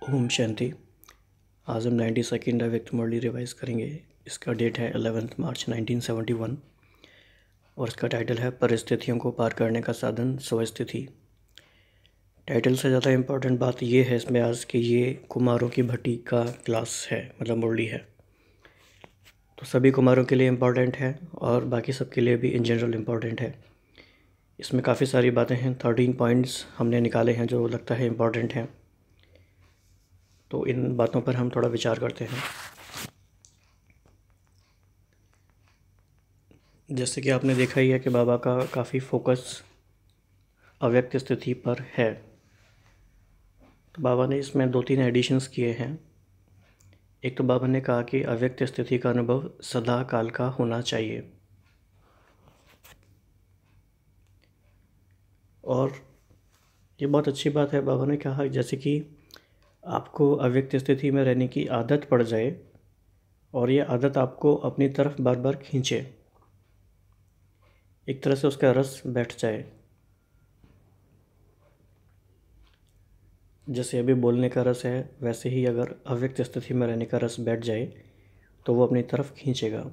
ओम शांति। आज हम 92nd अव्यक्त मुरली रिवाइज़ करेंगे। इसका डेट है 11 मार्च 1971 और इसका टाइटल है परिस्थितियों को पार करने का साधन स्वस्थिति। टाइटल से ज़्यादा इम्पोर्टेंट बात ये है इसमें आज कि ये कुमारों की भट्टी का क्लास है, मतलब मुरली है, तो सभी कुमारों के लिए इम्पोर्टेंट है और बाकी सबके लिए भी इन जनरल इम्पोर्टेंट है। इसमें काफ़ी सारी बातें हैं, 13 पॉइंट्स हमने निकाले हैं जो लगता है इम्पोर्टेंट हैं, तो इन बातों पर हम थोड़ा विचार करते हैं। जैसे कि आपने देखा ही है कि बाबा का काफ़ी फोकस अव्यक्त स्थिति पर है, तो बाबा ने इसमें 2-3 एडिशंस किए हैं। एक तो बाबा ने कहा कि अव्यक्त स्थिति का अनुभव सदा काल का होना चाहिए, और ये बहुत अच्छी बात है। बाबा ने कहा जैसे कि आपको अव्यक्त स्थिति में रहने की आदत पड़ जाए और ये आदत आपको अपनी तरफ बार बार खींचे, एक तरह से उसका रस बैठ जाए। जैसे अभी बोलने का रस है, वैसे ही अगर अव्यक्त स्थिति में रहने का रस बैठ जाए तो वो अपनी तरफ खींचेगा,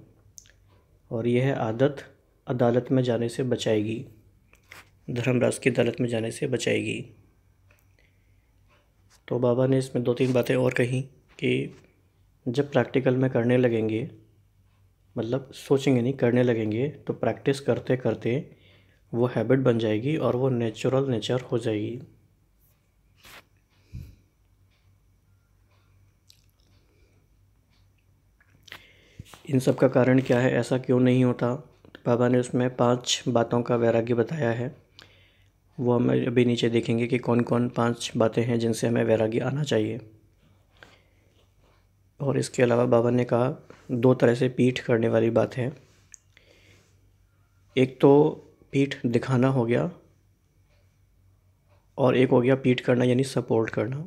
और यह आदत अदालत में जाने से बचाएगी, धर्मराज की अदालत में जाने से बचाएगी। तो बाबा ने इसमें 2-3 बातें और कही कि जब प्रैक्टिकल में करने लगेंगे, मतलब सोचेंगे नहीं, करने लगेंगे, तो प्रैक्टिस करते करते वो हैबिट बन जाएगी और वो नेचुरल नेचर हो जाएगी। इन सब का कारण क्या है, ऐसा क्यों नहीं होता? बाबा ने उसमें 5 बातों का वैराग्य बताया है। वो हम अभी नीचे देखेंगे कि कौन कौन 5 बातें हैं जिनसे हमें वैराग्य आना चाहिए। और इसके अलावा बाबा ने कहा 2 तरह से पीठ करने वाली बात है। एक तो पीठ दिखाना हो गया, और एक हो गया पीठ करना यानी सपोर्ट करना।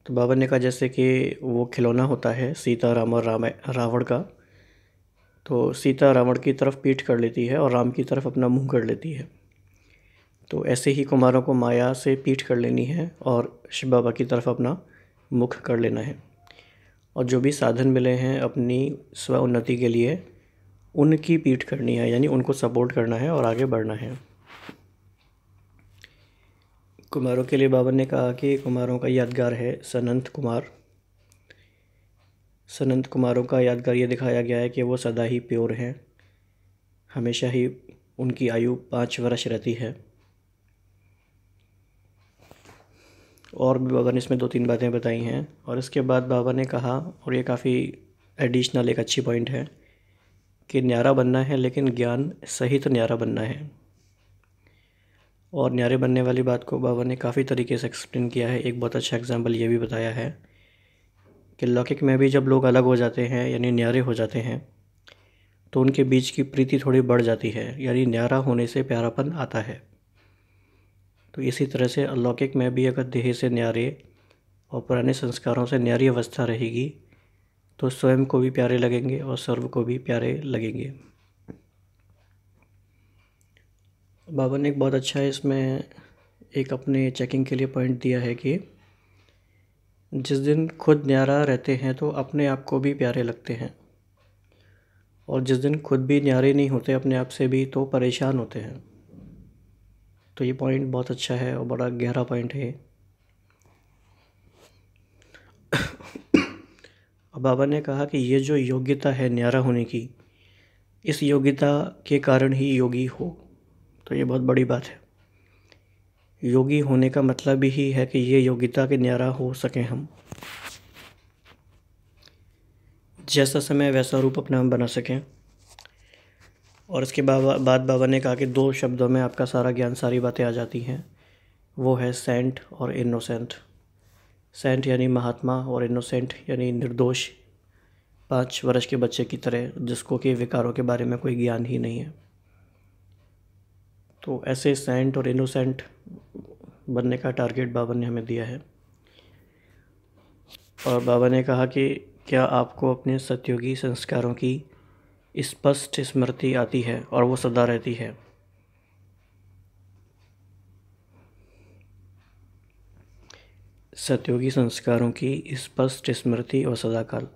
तो बाबा ने कहा जैसे कि वो खिलौना होता है सीता राम और रावण का, तो सीता रावण की तरफ पीठ कर लेती है और राम की तरफ अपना मुंह कर लेती है। तो ऐसे ही कुमारों को माया से पीठ कर लेनी है और शिव बाबा की तरफ अपना मुख कर लेना है। और जो भी साधन मिले हैं अपनी स्व उन्नति के लिए, उनकी पीठ करनी है, यानी उनको सपोर्ट करना है और आगे बढ़ना है। कुमारों के लिए बाबा ने कहा कि कुमारों का यादगार है सनंत कुमार। सनंत कुमारों का यादगार ये दिखाया गया है कि वो सदा ही प्योर हैं, हमेशा ही उनकी आयु 5 वर्ष रहती है। और भी बाबा ने इसमें 2-3 बातें बताई हैं। और इसके बाद बाबा ने कहा, और ये काफ़ी एडिशनल एक अच्छी पॉइंट है, कि न्यारा बनना है लेकिन ज्ञान सहित न्यारा बनना है। और न्यारे बनने वाली बात को बाबा ने काफ़ी तरीके से एक्सप्लेन किया है। एक बहुत अच्छा एग्जांपल ये भी बताया है कि लौकिक में भी जब लोग अलग हो जाते हैं यानी न्यारे हो जाते हैं, तो उनके बीच की प्रीति थोड़ी बढ़ जाती है, यानी न्यारा होने से प्यारापन आता है। तो इसी तरह से अलौकिक में भी अगर देह से न्यारे और पुराने संस्कारों से न्यारी अवस्था रहेगी तो स्वयं को भी प्यारे लगेंगे और सर्व को भी प्यारे लगेंगे। बाबा ने एक बहुत अच्छा है इसमें एक अपने चेकिंग के लिए पॉइंट दिया है कि जिस दिन खुद न्यारा रहते हैं तो अपने आप को भी प्यारे लगते हैं, और जिस दिन खुद भी न्यारे नहीं होते अपने आप से भी तो परेशान होते हैं। तो ये पॉइंट बहुत अच्छा है और बड़ा गहरा पॉइंट है। अब बाबा ने कहा कि ये जो योग्यता है न्यारा होने की, इस योग्यता के कारण ही योगी हो। तो ये बहुत बड़ी बात है। योगी होने का मतलब ही है कि ये योग्यता के न्यारा हो सकें हम, जैसा समय वैसा रूप अपना हम बना सकें। और इसके बाद बाबा ने कहा कि 2 शब्दों में आपका सारा ज्ञान, सारी बातें आ जाती हैं, वो है सेंट और इनोसेंट। सेंट यानी महात्मा और इनोसेंट यानी निर्दोष, 5 वर्ष के बच्चे की तरह जिसको कि विकारों के बारे में कोई ज्ञान ही नहीं है। तो ऐसे सेंट और इनोसेंट बनने का टारगेट बाबा ने हमें दिया है। और बाबा ने कहा कि क्या आपको अपने सतयुगी संस्कारों की स्पष्ट स्मृति आती है और वो सदा रहती है। सतयोगी संस्कारों की स्पष्ट स्मृति और सदाकाल।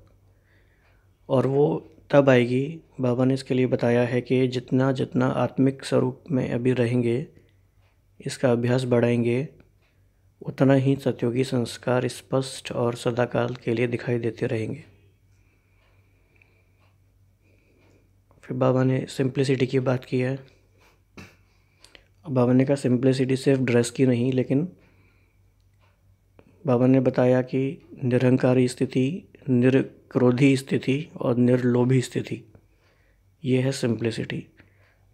और वो तब आएगी, बाबा ने इसके लिए बताया है कि जितना जितना आत्मिक स्वरूप में अभी रहेंगे, इसका अभ्यास बढ़ाएंगे, उतना ही सतयोगी संस्कार स्पष्ट और सदाकाल के लिए दिखाई देते रहेंगे। फिर बाबा ने सिंप्लिसिटी की बात की है। बाबा ने कहा सिंप्लिसिटी सिर्फ ड्रेस की नहीं, लेकिन बाबा ने बताया कि निरहंकारी स्थिति, निर्क्रोधी स्थिति और निर्लोभी स्थिति, ये है सिंप्लिसिटी।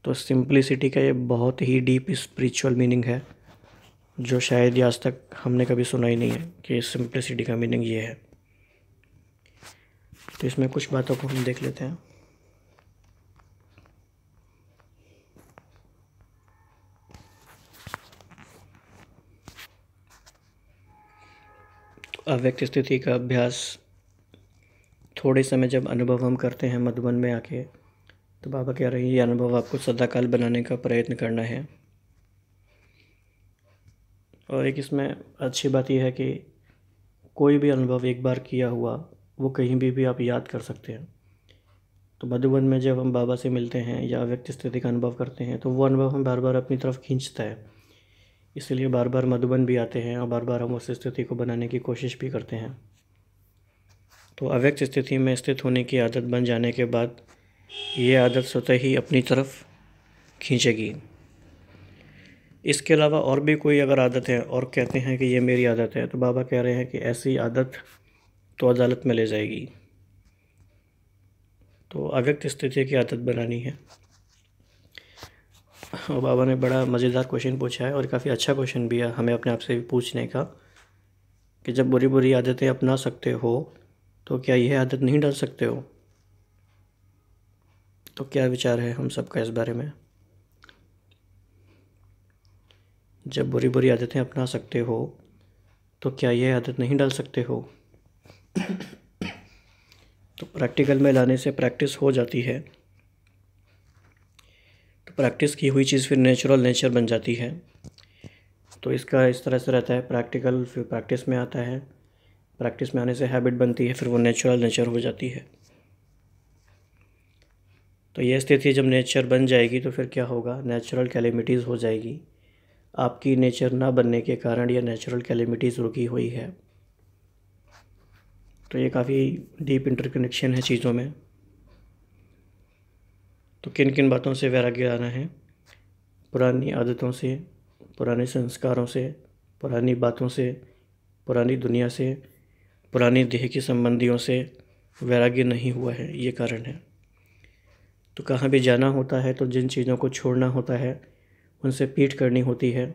तो सिंप्लिसिटी का ये बहुत ही डीप स्पिरिचुअल मीनिंग है, जो शायद आज तक हमने कभी सुना ही नहीं है कि सिंप्लिसिटी का मीनिंग ये है। तो इसमें कुछ बातों को हम देख लेते हैं। तो अव्यक्त स्थिति का अभ्यास थोड़े समय जब अनुभव हम करते हैं मधुबन में आके, तो बाबा कह रहे हैं ये अनुभव आपको सदाकाल बनाने का प्रयत्न करना है। और एक इसमें अच्छी बात यह है कि कोई भी अनुभव एक बार किया हुआ वो कहीं भी आप याद कर सकते हैं। तो मधुबन में जब हम बाबा से मिलते हैं या अव्यक्त स्थिति का अनुभव करते हैं, तो वो अनुभव हम बार बार अपनी तरफ खींचता है, इसलिए बार बार मधुबन भी आते हैं और बार बार हम उस स्थिति को बनाने की कोशिश भी करते हैं। तो अव्यक्त स्थिति में स्थित होने की आदत बन जाने के बाद ये आदत स्वतः ही अपनी तरफ खींचेगी। इसके अलावा और भी कोई अगर आदत है और कहते हैं कि ये मेरी आदत है, तो बाबा कह रहे हैं कि ऐसी आदत तो अदालत में ले जाएगी। तो अव्यक्त स्थिति की आदत बनानी है। और बाबा ने बड़ा मज़ेदार क्वेश्चन पूछा है और काफ़ी अच्छा क्वेश्चन भी है हमें अपने आप से भी पूछने का, कि जब बुरी बुरी आदतें अपना सकते हो तो क्या यह आदत नहीं डाल सकते हो? तो क्या विचार है हम सबका इस बारे में? जब बुरी बुरी आदतें अपना सकते हो तो क्या यह आदत नहीं डाल सकते हो? तो प्रैक्टिकल में लाने से प्रैक्टिस हो जाती है, तो प्रैक्टिस की हुई चीज़ फिर नेचुरल नेचर बन जाती है। तो इसका इस तरह से रहता है, प्रैक्टिकल फिर प्रैक्टिस में आता है, प्रैक्टिस में आने से हैबिट बनती है, फिर वो नेचुरल नेचर हो जाती है। तो ये स्थिति जब नेचर बन जाएगी तो फिर क्या होगा? नेचुरल कैलेमिटीज़ हो जाएगी। आपकी नेचर ना बनने के कारण यह नेचुरल कैलेमिटीज़ रुकी हुई है। तो ये काफ़ी डीप इंटरकनेक्शन है चीज़ों में। तो किन किन बातों से वैराग्य आना है? पुरानी आदतों से, पुराने संस्कारों से, पुरानी बातों से, पुरानी दुनिया से, पुरानी देह की संबंधियों से वैराग्य नहीं हुआ है, ये कारण है। तो कहाँ भी जाना होता है तो जिन चीज़ों को छोड़ना होता है उनसे पीठ करनी होती है।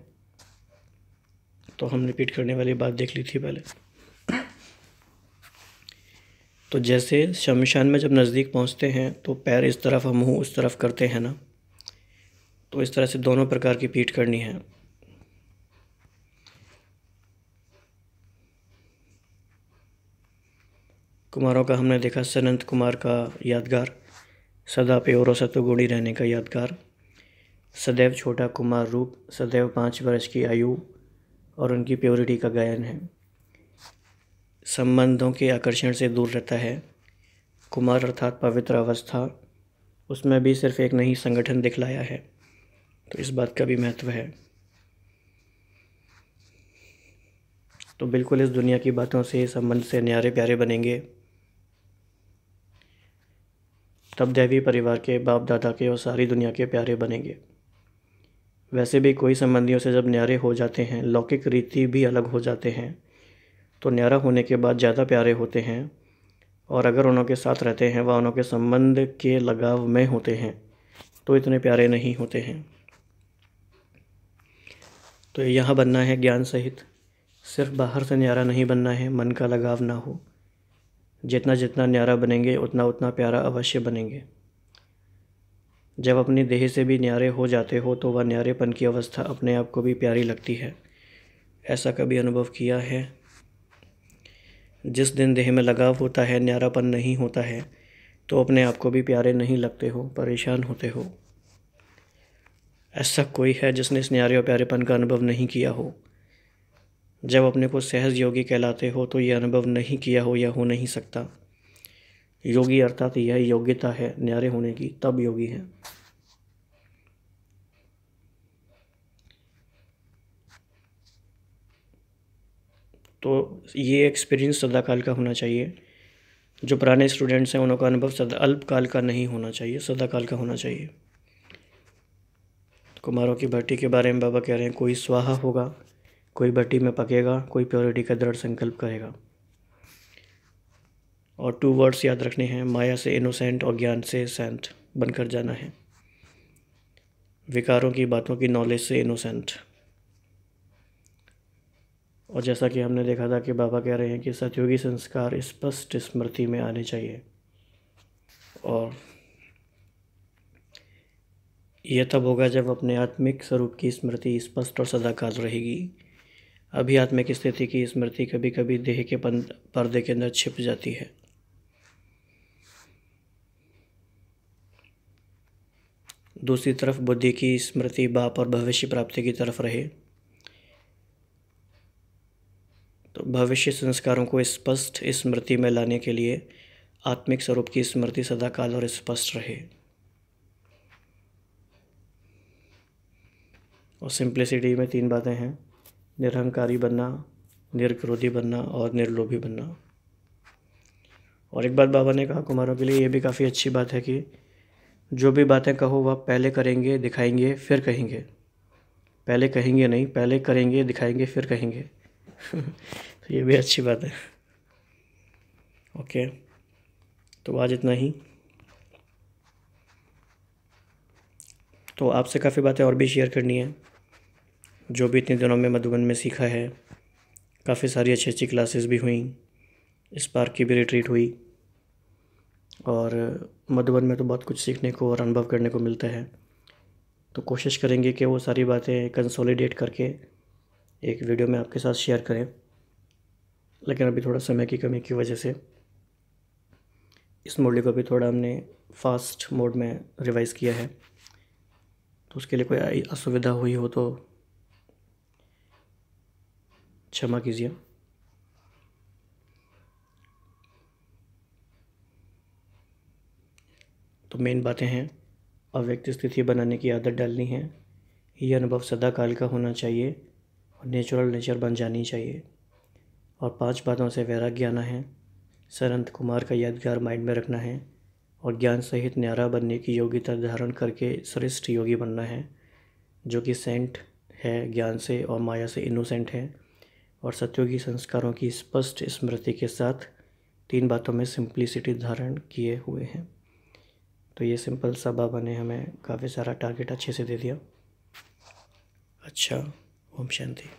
तो हमने पीठ करने वाली बात देख ली थी पहले। तो जैसे शमशान में जब नज़दीक पहुंचते हैं तो पैर इस तरफ और मुँह उस तरफ करते हैं ना, तो इस तरह से दोनों प्रकार की पीठ करनी है। कुमारों का हमने देखा, सनंत कुमार का यादगार, सदा प्योर सतुगुणी रहने का यादगार, सदैव छोटा कुमार रूप, सदैव 5 वर्ष की आयु और उनकी प्योरिटी का गायन है। संबंधों के आकर्षण से दूर रहता है। कुमार अर्थात पवित्र अवस्था, उसमें भी सिर्फ एक नहीं संगठन दिखलाया है, तो इस बात का भी महत्व है। तो बिल्कुल इस दुनिया की बातों से, संबंध से न्यारे प्यारे बनेंगे, तब दैवी परिवार के, बाप दादा के और सारी दुनिया के प्यारे बनेंगे। वैसे भी कोई संबंधियों से जब न्यारे हो जाते हैं, लौकिक रीति भी अलग हो जाते हैं, तो न्यारा होने के बाद ज़्यादा प्यारे होते हैं। और अगर उन्हों के साथ रहते हैं व उन्हों के संबंध के लगाव में होते हैं तो इतने प्यारे नहीं होते हैं। तो यहाँ बनना है ज्ञान सहित, सिर्फ बाहर से न्यारा नहीं बनना है, मन का लगाव ना हो। जितना जितना न्यारा बनेंगे उतना उतना प्यारा अवश्य बनेंगे। जब अपनी देह से भी न्यारे हो जाते हो तो वह न्यारेपन की अवस्था अपने आप को भी प्यारी लगती है। ऐसा कभी अनुभव किया है? जिस दिन देह में लगाव होता है, न्यारापन नहीं होता है, तो अपने आप को भी प्यारे नहीं लगते हो, परेशान होते हो। ऐसा कोई है जिसने इस न्यारे और प्यारेपन का अनुभव नहीं किया हो? जब अपने को सहज योगी कहलाते हो तो ये अनुभव नहीं किया हो या हो नहीं सकता। योगी अर्थात यह योग्यता है न्यारे होने की, तब योगी है। तो ये एक्सपीरियंस सदाकाल का होना चाहिए। जो पुराने स्टूडेंट्स हैं उनका अनुभव अल्पकाल का नहीं होना चाहिए, सदाकाल का होना चाहिए। कुमारों की भट्टी के बारे में बाबा कह रहे हैं, कोई स्वाहा होगा, कोई भट्टी में पकेगा, कोई प्योरिटी का दृढ़ संकल्प करेगा। और 2 वर्ड्स याद रखने हैं, माया से इनोसेंट और ज्ञान से सेंट बनकर जाना है। विकारों की बातों की नॉलेज से इनोसेंट। और जैसा कि हमने देखा था कि बाबा कह रहे हैं कि सतयुगी संस्कार स्पष्ट स्मृति में आने चाहिए, और यह तब होगा जब अपने आत्मिक स्वरूप की स्मृति स्पष्ट और सदाकाल रहेगी। अभी आत्मिक स्थिति की स्मृति कभी कभी देह के पर्दे के अंदर छिप जाती है। दूसरी तरफ बुद्धि की स्मृति बाप और भविष्य प्राप्ति की तरफ रहे तो भविष्य संस्कारों को स्पष्ट स्मृति में लाने के लिए आत्मिक स्वरूप की स्मृति सदाकाल और स्पष्ट रहे। और सिंप्लिसिटी में 3 बातें हैं, निरहंकारी बनना, निर्क्रोधी बनना और निर्लोभी बनना। और एक बात बाबा ने कहा कुमारों के लिए, ये भी काफ़ी अच्छी बात है कि जो भी बातें कहो वह पहले करेंगे, दिखाएंगे, फिर कहेंगे। पहले कहेंगे नहीं, पहले करेंगे, दिखाएंगे, फिर कहेंगे। तो ये भी अच्छी बात है। ओके, तो आज इतना ही। तो आपसे काफ़ी बातें और भी शेयर करनी है, जो भी इतने दिनों में मधुबन में सीखा है। काफ़ी सारी अच्छी अच्छी क्लासेस भी हुई, स्पार्क की भी रिट्रीट हुई, और मधुबन में तो बहुत कुछ सीखने को और अनुभव करने को मिलता है। तो कोशिश करेंगे कि वो सारी बातें कंसोलिडेट करके एक वीडियो में आपके साथ शेयर करें, लेकिन अभी थोड़ा समय की कमी की वजह से इस मॉड्यूल को भी थोड़ा हमने फास्ट मोड में रिवाइज़ किया है। तो उसके लिए कोई असुविधा हुई हो तो क्षमा कीजिए। तो मेन बातें हैं, अव्यक्त स्थिति बनाने की आदत डालनी है, ये अनुभव सदाकाल का होना चाहिए और नेचुरल नेचर बन जानी चाहिए, और 5 बातों से वैराग्य आना है, संत कुमार का यादगार माइंड में रखना है, और ज्ञान सहित न्यारा बनने की योग्यता धारण करके श्रेष्ठ योगी बनना है, जो कि सेंट है ज्ञान से और माया से इनोसेंट है, और सत्योगी संस्कारों की स्पष्ट स्मृति के साथ 3 बातों में सिंप्लिसिटी धारण किए हुए हैं। तो ये सिंपल सा बाबा ने हमें काफ़ी सारा टारगेट अच्छे से दे दिया। अच्छा, ओम शांति।